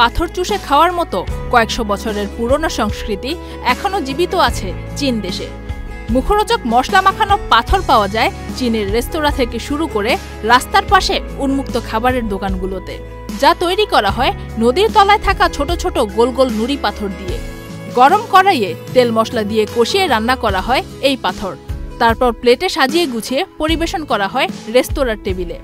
পাথর চুষে খাওয়ার মতো কয়েকশো বছরের পুরনো সংস্কৃতি এখনো জীবিত আছে চীন দেশে। মুখরোচক মশলা মাখানো পাথর পাওয়া যায় চীনের রেস্তোরাঁ থেকে শুরু করে রাস্তার পাশে উন্মুক্ত খাবারের দোকানগুলোতে, যা তৈরি করা হয় নদীর তলায় থাকা ছোট ছোট গোল গোল নুড়ি পাথর দিয়ে। গরম কড়াইয়ে তেল মশলা দিয়ে কষিয়ে রান্না করা হয় এই পাথর, তারপর প্লেটে সাজিয়ে গুছিয়ে পরিবেশন করা হয় রেস্তোরাঁর টেবিলে।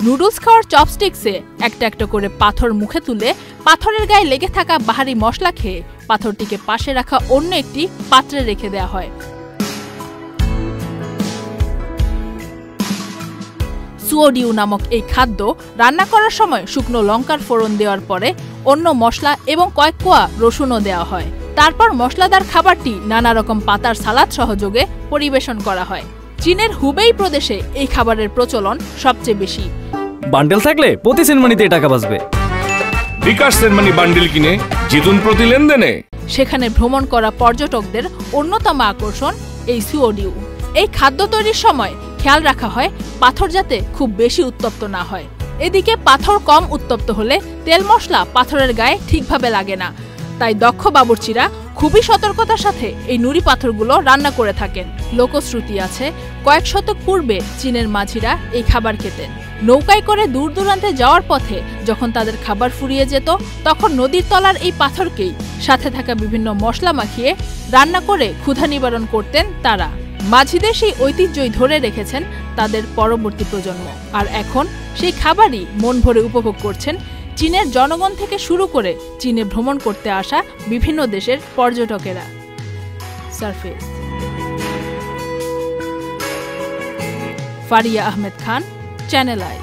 নুডলস খাওয়ার চপস্টিক্সে একটা একটা করে পাথর মুখে তুলে পাথরের গায়ে লেগে থাকা বাহারি মশলা খেয়ে পাথরটিকে পাশে রাখা অন্য একটি পাত্রে রেখে দেওয়া হয়। সুওডিউ নামক এই খাদ্য রান্না করার সময় শুকনো লঙ্কার ফোড়ন দেওয়ার পরে অন্য মশলা এবং কয়েক কোয়া রসুনও দেওয়া হয়। তারপর মশলাদার খাবারটি নানা রকম পাতার সালাদ সহযোগে পরিবেশন করা হয়। চীনের হুবেই প্রদেশে এই খাবারের প্রচলন সবচেয়ে বেশি। বান্ডেল থাকলে প্রতি সেনমানিতে টাকা বাঁচবে। বিকাশ সেনমানি বান্ডেল কিনে জিতুন প্রতি লেনদেনে। সেখানে ভ্রমণ করা পর্যটকদের অন্যতম আকর্ষণ এই সুওডিউ। এই খাদ্য তৈরির সময় খেয়াল রাখা হয় পাথর যাতে খুব বেশি উত্তপ্ত না হয়। এদিকে পাথর কম উত্তপ্ত হলে তেল মশলা পাথরের গায়ে ঠিকভাবে লাগে না, তাই দক্ষ বাবুর্চিরা খুবই সতর্কতার সাথে এই নুড়ি পাথরগুলো রান্না করে থাকেন। লোকশ্রুতি আছে কয়েক শতক পূর্বে চীনের মাঝিরা এই খাবার খেতেন। নৌকায় করে দূর দূরান্তে যাওয়ার পথে যখন তাদের খাবার ফুরিয়ে যেত, তখন নদীর তলার এই পাথরকেই সাথে থাকা বিভিন্ন মশলা মাখিয়ে রান্না করে ক্ষুধা নিবারণ করতেন তারা। মাঝিদের সেই ঐতিহ্যই ধরে রেখেছেন তাদের পরবর্তী প্রজন্ম, আর এখন সেই খাবারই মন ভরে উপভোগ করছেন চীনের জনগণ থেকে শুরু করে চীনে ভ্রমণ করতে আসা বিভিন্ন দেশের পর্যটকেরা। Surface. Faria Ahmed Khan, channel I.